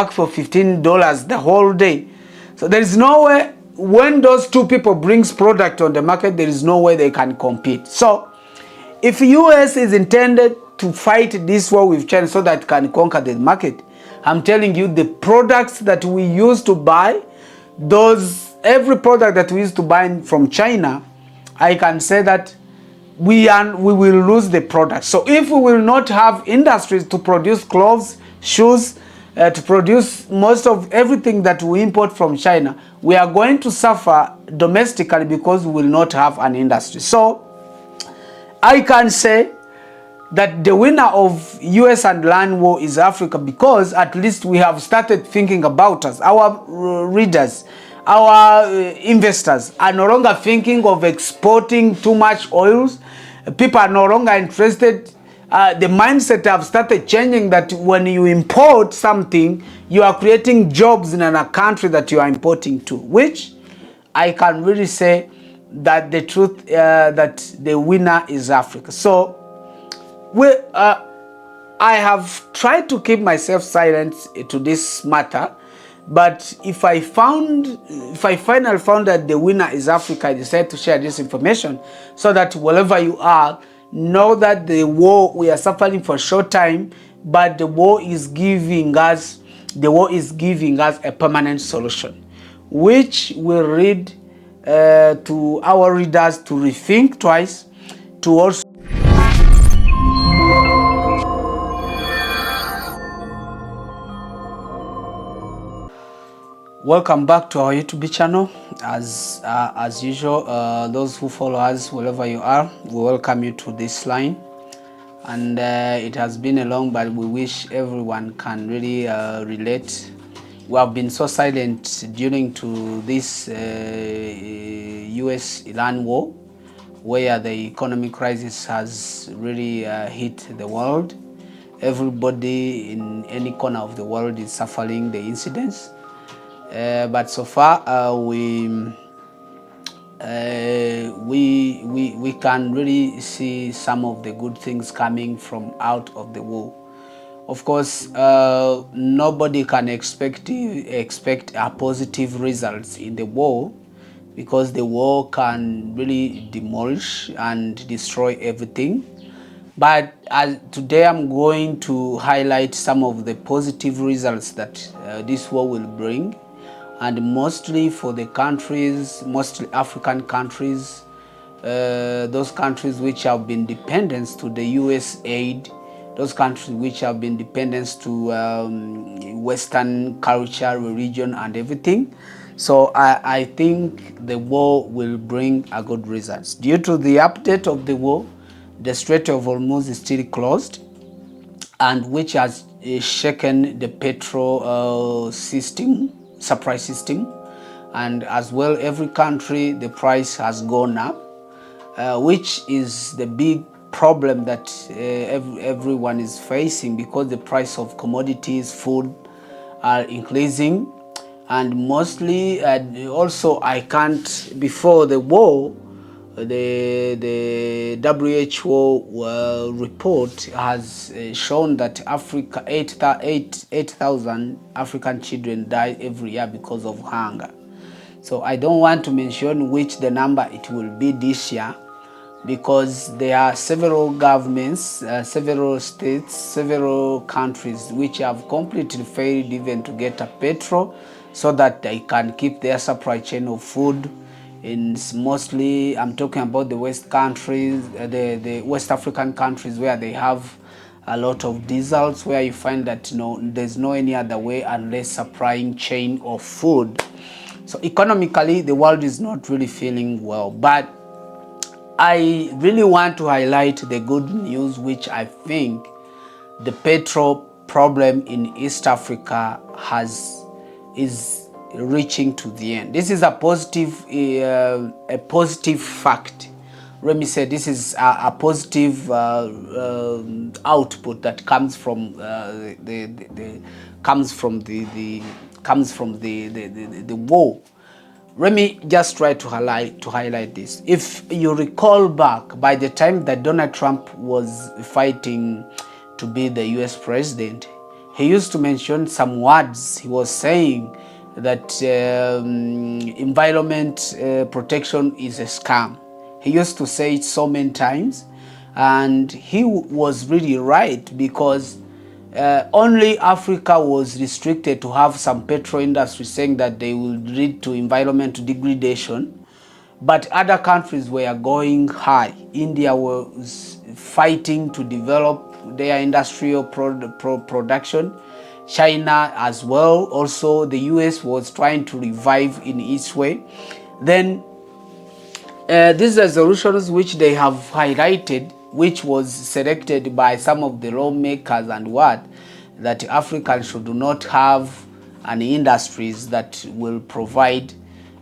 work for $15 the whole day. So there is no way, when those two people brings product on the market, there is no way they can compete. So if US is intended to fight this war with China so that it can conquer the market, I'm telling you, the products that we used to buy, every product that we used to buy from China, I can say that we will lose the product. So if we will not have industries to produce clothes, shoes, to produce most of everything that we import from China, we are going to suffer domestically because we will not have an industry. So I can say that the winner of US and land war is Africa, because at least we have started thinking about us. Our readers, our investors are no longer thinking of exporting too much oils. People are no longer interested. The mindset have started changing, that when you import something, you are creating jobs in a country that you are importing to, which I can really say that the truth, that the winner is Africa. So I have tried to keep myself silent to this matter, but if I finally found that the winner is Africa, I decided to share this information so that wherever you are, know that the war, we are suffering for a short time, but the war is giving us a permanent solution, which will lead to our readers to rethink twice, to also welcome back to our YouTube channel. As usual, those who follow us wherever you are, we welcome you to this line. And it has been a long, but we wish everyone can really relate. We have been so silent during to this US-Iran war, where the economic crisis has really hit the world. Everybody in any corner of the world is suffering the incidents. But so far, we can really see some of the good things coming from out of the war. Of course, nobody can expect a positive results in the war, because the war can really demolish and destroy everything. But today I'm going to highlight some of the positive results that this war will bring. And mostly for the countries, mostly African countries, those countries which have been dependent to the US aid, those countries which have been dependent to Western culture, religion, and everything. So I think the war will bring a good results. Due to the update of the war, the Strait of Hormuz is still closed, and which has shaken the petrol supply system, and as well every country the price has gone up, which is the big problem that everyone is facing, because the price of commodities, food are increasing. And mostly also before the war, the WHO report has shown that 8,000 African children die every year because of hunger. So I don't want to mention which the number it will be this year, because there are several governments, several states, several countries which have completely failed even to get a petrol so that they can keep their supply chain of food. Mostly, I'm talking about the West countries, the West African countries, where they have a lot of diesels, where you find that there's no any other way unless supplying chain of food. So economically, the world is not really feeling well. But I really want to highlight the good news, which I think the petrol problem in East Africa is reaching to the end. This is a positive fact. Let me say this is a positive output that comes from the war. Let me just try to highlight this. If you recall back, by the time that Donald Trump was fighting to be the US president, he used to mention some words. He was saying that environment protection is a scam. He used to say it so many times, and he was really right, because only Africa was restricted to have some petrol industry, saying that they will lead to environmental degradation. But other countries were going high. India was fighting to develop their industrial production. China as well. Also, the US was trying to revive in its way. Then these resolutions which they have highlighted, which was selected by some of the lawmakers and what, that Africans should not have any industries that will provide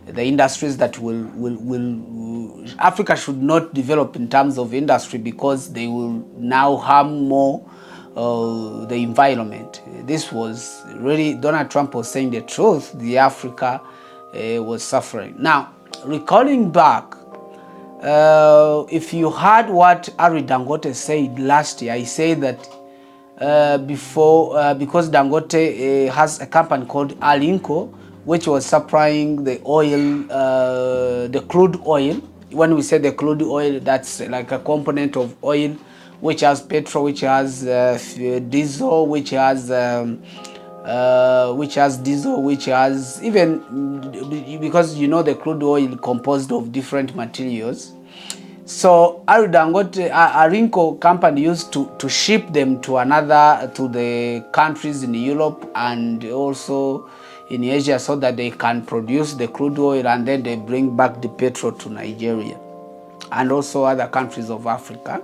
the industries that will Africa should not develop in terms of industry, because they will now harm more the environment. This was really, Donald Trump was saying the truth. The Africa was suffering. Now, recalling back, if you heard what Ari Dangote said last year, he said that because Dangote has a company called Alinco, which was supplying the oil, the crude oil. When we say the crude oil, that's like a component of oil, which has petrol, which has diesel, which has diesel, which has even, because you know the crude oil composed of different materials. So Arinco company used to ship them to the countries in Europe and also in Asia, so that they can produce the crude oil, and then they bring back the petrol to Nigeria and also other countries of Africa.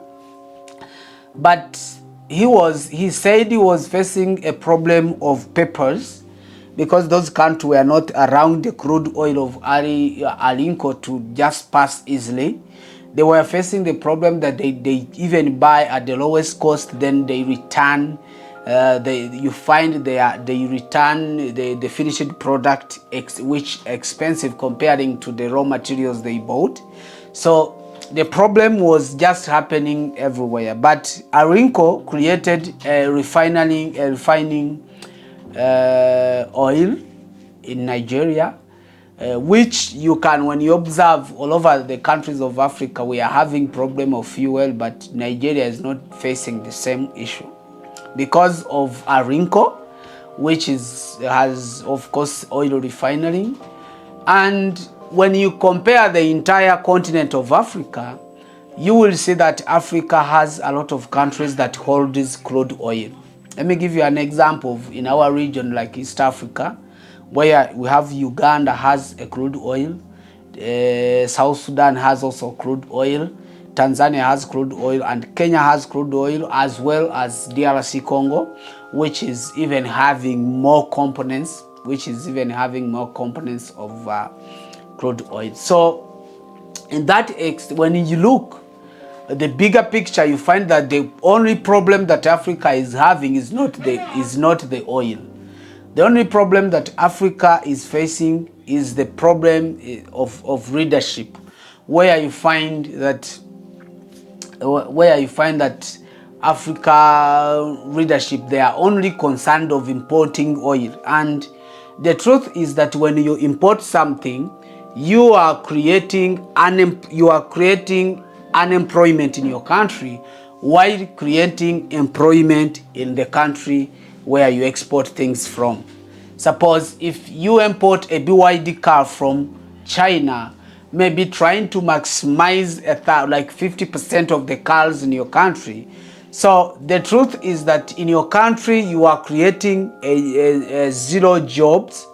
But he said he was facing a problem of papers, because those countries were not around the crude oil of Alinco to just pass easily. They were facing the problem that they even buy at the lowest cost, then they return. You find they return the finished product, which expensive comparing to the raw materials they bought. So the problem was just happening everywhere. But Arinco created a refining oil in Nigeria, which you can, when you observe all over the countries of Africa, we are having problem of fuel, but Nigeria is not facing the same issue because of Arinco, which has of course oil refinery. And when you compare the entire continent of Africa, you will see that Africa has a lot of countries that hold this crude oil. Let me give you an example of in our region, like East Africa, where we have Uganda has a crude oil, South Sudan has also crude oil, Tanzania has crude oil, and Kenya has crude oil, as well as DRC Congo, which is even having more components, of crude oil. So in that when you look at the bigger picture, you find that the only problem that Africa is having is not the oil. The only problem that Africa is facing is the problem of leadership, where you find that Africa leadership, they are only concerned of importing oil. And the truth is that when you import something, you are creating unemployment in your country, while creating employment in the country where you export things from. Suppose if you import a BYD car from China, maybe trying to maximize like 50% of the cars in your country. So the truth is that in your country you are creating a zero jobs,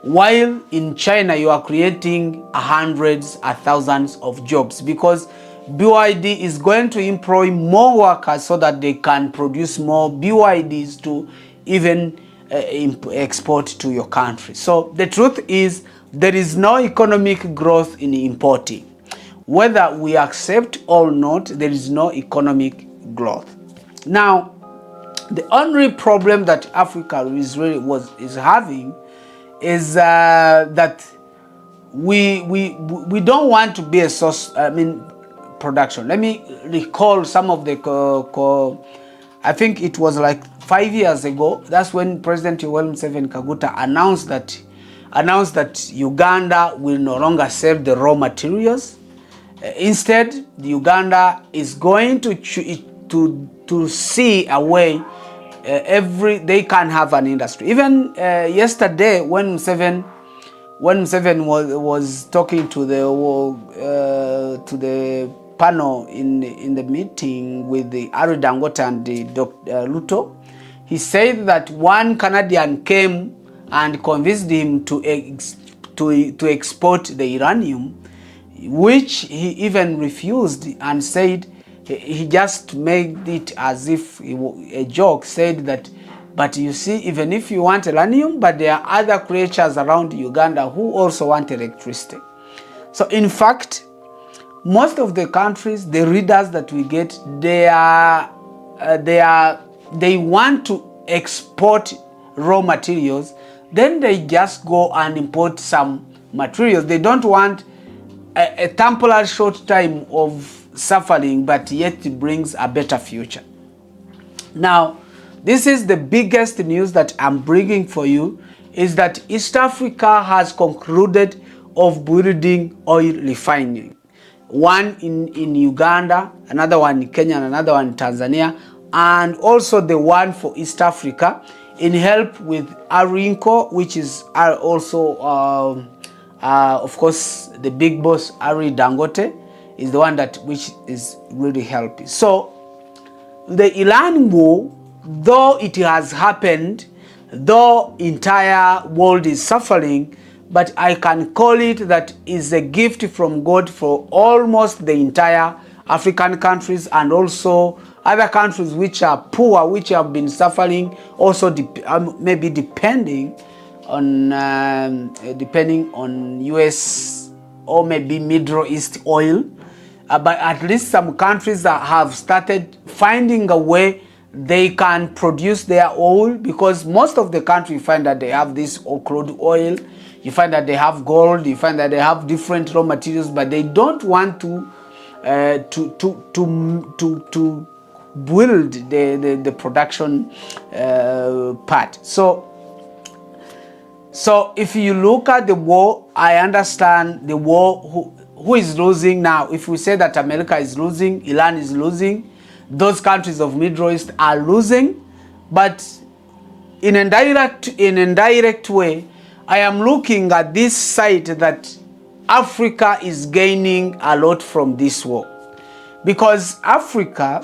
while in China you are creating hundreds or thousands of jobs, because BYD is going to employ more workers so that they can produce more BYDs to even export to your country. So the truth is, there is no economic growth in importing. Whether we accept or not, there is no economic growth. Now, the only problem that Africa is having is that we don't want to be a production. Let me recall some of the I think it was like 5 years ago. That's when President Yoweri Museveni Kaguta announced that Uganda will no longer sell the raw materials. Instead, Uganda is going to see a way they can have an industry. Even yesterday, when Museveni was talking to the panel in the meeting with the Ari Dangote and the Dr. Luto, he said that one Canadian came and convinced him to export the uranium, which he even refused and said he just made it as if a joke, said that, but you see, even if you want uranium, but there are other creatures around Uganda who also want electricity. So in fact, most of the countries, the readers that we get, they want to export raw materials, then they just go and import some materials. They don't want a temporary short time of suffering, but yet it brings a better future. Now, this is the biggest news that I'm bringing for you, is that East Africa has concluded of building oil refining. One in Uganda, another one in Kenya, and another one in Tanzania, and also the one for East Africa in help with Arinco, which is also, of course, the big boss, Ari Dangote, is the one which is really helping. So, the Iran war, though it has happened, though entire world is suffering, but I can call it that is a gift from God for almost the entire African countries and also other countries which are poor, which have been suffering, also maybe depending on US or maybe Middle East oil. But at least some countries that have started finding a way they can produce their oil, because most of the country find that they have this crude oil. You find that they have gold, you find that they have different raw materials, but they don't want to build the production part. So if you look at the war, I understand the war, who is losing now. If we say that America is losing, Iran is losing, those countries of Middle East are losing, but in an indirect way, I am looking at this side that Africa is gaining a lot from this war, because Africa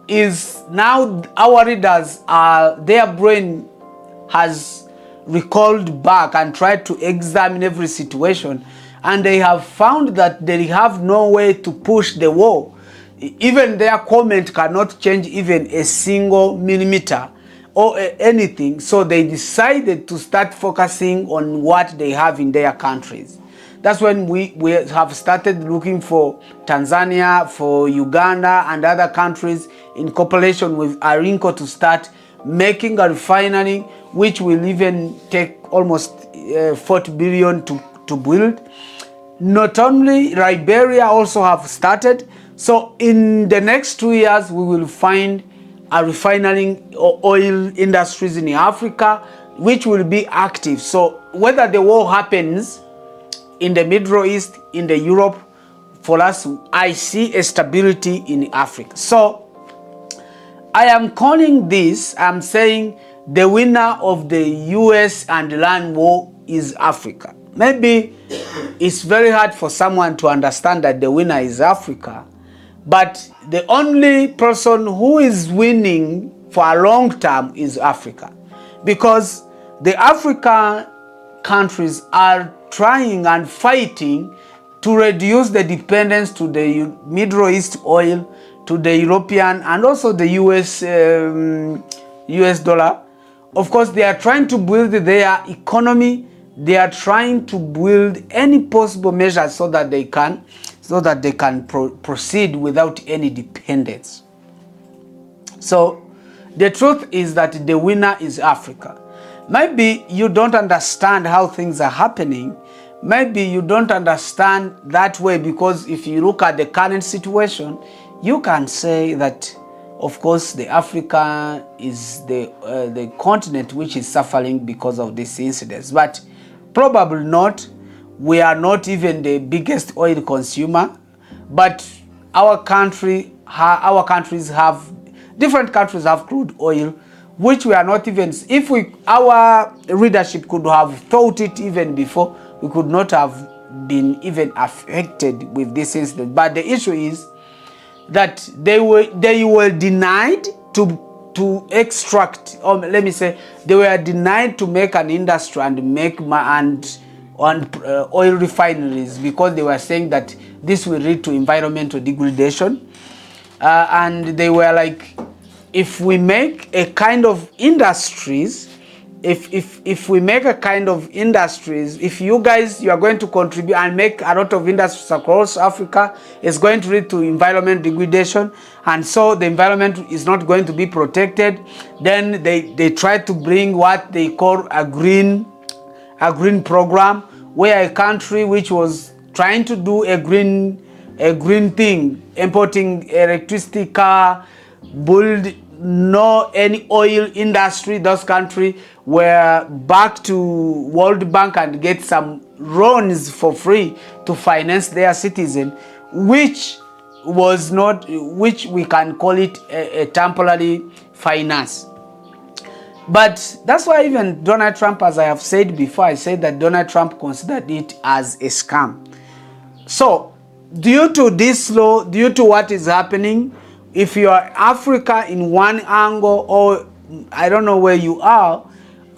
is now, our readers their brain has recalled back and tried to examine every situation, and they have found that they have no way to push the war. Even their comment cannot change even a single millimeter or anything. So they decided to start focusing on what they have in their countries. That's when we have started looking for Tanzania, for Uganda and other countries in cooperation with Arinco to start making a refinery, which will even take almost 40 billion to build. Not only Liberia also have started. So in the next 2 years, we will find a refining oil industries in Africa, which will be active. So whether the war happens in the Middle East, in the Europe, for us, I see a stability in Africa. So I am calling this, I'm saying the winner of the US and Iran war is Africa. Maybe it's very hard for someone to understand that the winner is Africa, but the only person who is winning for a long term is Africa, because the African countries are trying and fighting to reduce the dependence to the Middle East oil, to the European and also the US dollar. Of course, they are trying to build their economy. They are trying to build any possible measures so that they can proceed without any dependence. So the truth is that the winner is Africa. Maybe you don't understand how things are happening. Maybe you don't understand that way, because if you look at the current situation, you can say that, of course, the Africa is the continent which is suffering because of these incidents, but probably not. We are not even the biggest oil consumer, but our countries have, different countries have crude oil, which we are not even, if our readership could have thought it even before, we could not have been even affected with this incident. But the issue is that they were denied to extract, or let me say, they were denied to make an industry and make oil refineries, because they were saying that this will lead to environmental degradation. And they were like, if we make a kind of industries, if we make a kind of industries, if you guys, you are going to contribute and make a lot of industries across Africa, it's going to lead to environment degradation, and so the environment is not going to be protected. Then they try to bring what they call a green program, where a country which was trying to do a green thing, importing electricity car, build no any oil industry, those countries were back to World Bank and get some loans for free to finance their citizen, which was not, which we can call it a temporary finance. But that's why even Donald Trump, as I have said before, I said that Donald Trump considered it as a scam. So due to this law, due to what is happening, if you are Africa in one angle, or I don't know where you are,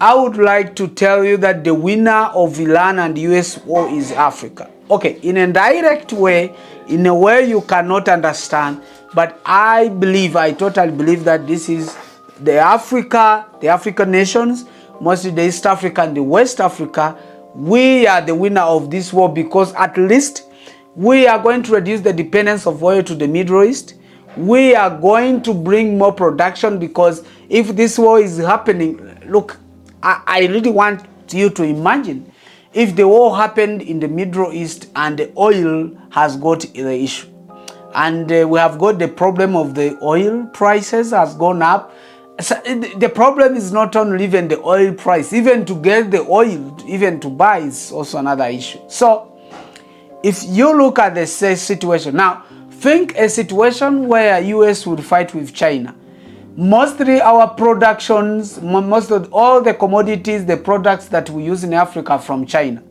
I would like to tell you that the winner of Iran and US war is Africa. Okay, in a direct way, in a way you cannot understand, but I totally believe that this is the African nations, mostly the East Africa and the West Africa, we are the winner of this war, because at least we are going to reduce the dependence of oil to the Middle East. We are going to bring more production, because if this war is happening, look, I really want you to imagine if the war happened in the Middle East and the oil has got the issue, and we have got the problem of the oil prices has gone up. So the problem is not only even the oil price, even to get the oil, even to buy, is also another issue. So if you look at the situation now, think a situation where US would fight with China. Mostly our productions, most of all the commodities, the products that we use in Africa from China.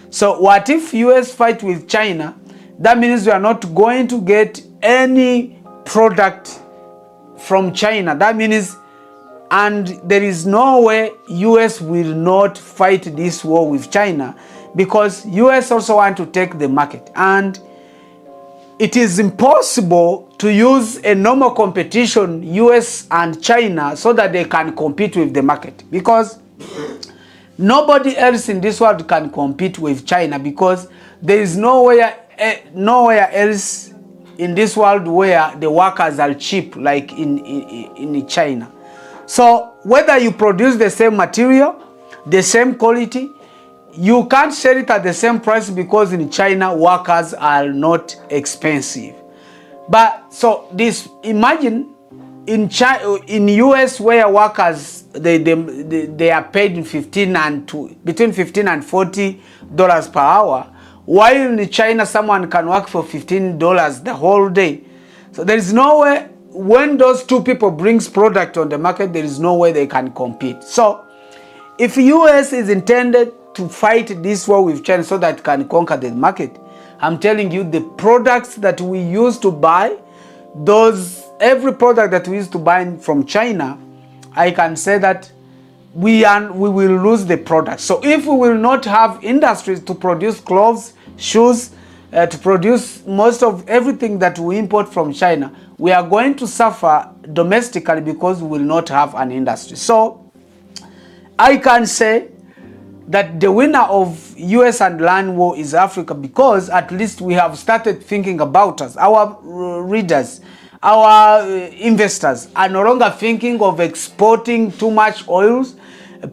So what if US fight with China? That means we are not going to get any product from China. That means, and there is no way US will not fight this war with China, because US also want to take the market, and it is impossible to use a normal competition, US and China, so that they can compete with the market, because nobody else in this world can compete with China, because there is nowhere else in this world where the workers are cheap like in China. So whether you produce the same material, the same quality, you can't sell it at the same price, because in China workers are not expensive. But so this, imagine in US where workers they are paid between $15 and $40 per hour, while in China someone can work for $15 the whole day. So there is no way, when those two people brings product on the market, there is no way they can compete. So if US is intended to fight this war with China so that it can conquer the market, I'm telling you, the products that we used to buy, every product that we used to buy from China, I can say that we will lose the product. So if we will not have industries to produce clothes, shoes, to produce most of everything that we import from China, we are going to suffer domestically, because we will not have an industry. So I can say that the winner of US and Iran war is Africa, because at least we have started thinking about us. Our readers, our investors are no longer thinking of exporting too much oils.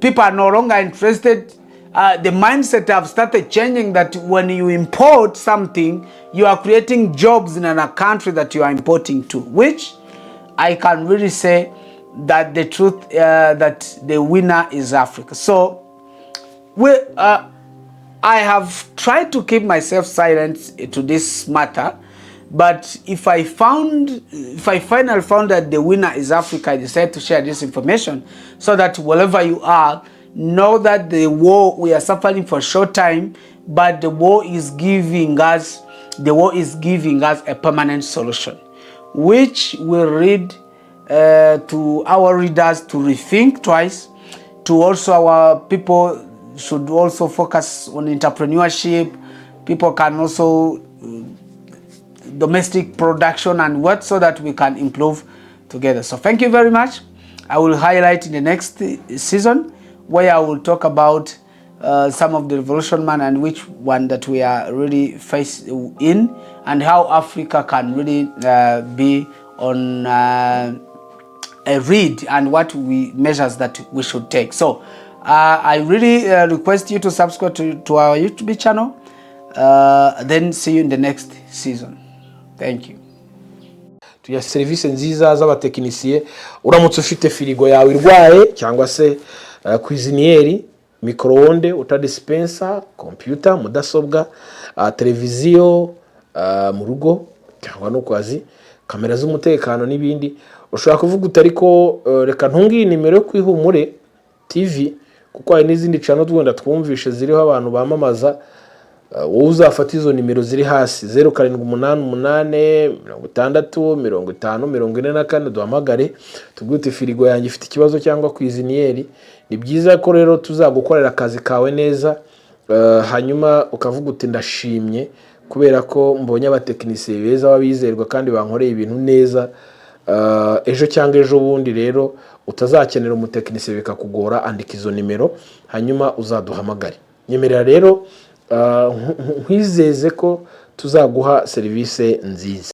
People are no longer interested. the mindset have started changing, that when you import something, you are creating jobs in a country that you are importing to, which I can really say that the truth, that the winner is Africa. So I have tried to keep myself silent to this matter, but if I finally found that the winner is Africa, I decided to share this information so that wherever you are, know that the war, we are suffering for a short time, but the war is giving us a permanent solution, which will lead to our readers to rethink twice, to also our people should also focus on entrepreneurship. People can also domestic production and what, so that we can improve together. So thank you very much. I will highlight in the next season, where I will talk about some of the revolution man and which one that we are really faced in, and how Africa can really be on a read, and what measures that we should take. So I really request you to subscribe to our YouTube channel. Then see you in the next season. Thank you. Tuya service nziza z'abatekinisiye. Uramutse ufite firigo yawe irwaye cyangwa se cuisinieri, microonde, utadispensa, computer, mudasobwa, televiziyo mu rugo cyangwa no kwazi, kamera z'umutekano n'ibindi, ushobora kuvuga utariko reka ntungi nimero yo kwihumure TV, kuko hari n'izindi channel twenda twumvishe ziriho abantu bamamaza. Wowe uzafata izo nimero ziri hasi 0788 60 50 44 duhamagare tugute firigo yanjye ifite ikibazo cyangwa kwizinieri. Ni byiza ko rero tuzagukorera akazi kawe neza, hanyuma ukavuga uti ndashimye kubera ko mbonye abatekinisiye beza babizerwa kandi bankoreye ibintu neza. Ejo cyangwa ejo bundi rero utazakenera umutekinisiye bikakugora, andika izo nimero hanyuma uzaduhamagare. Nyemerera rero nkwizeze ko tuzaguha service nziza.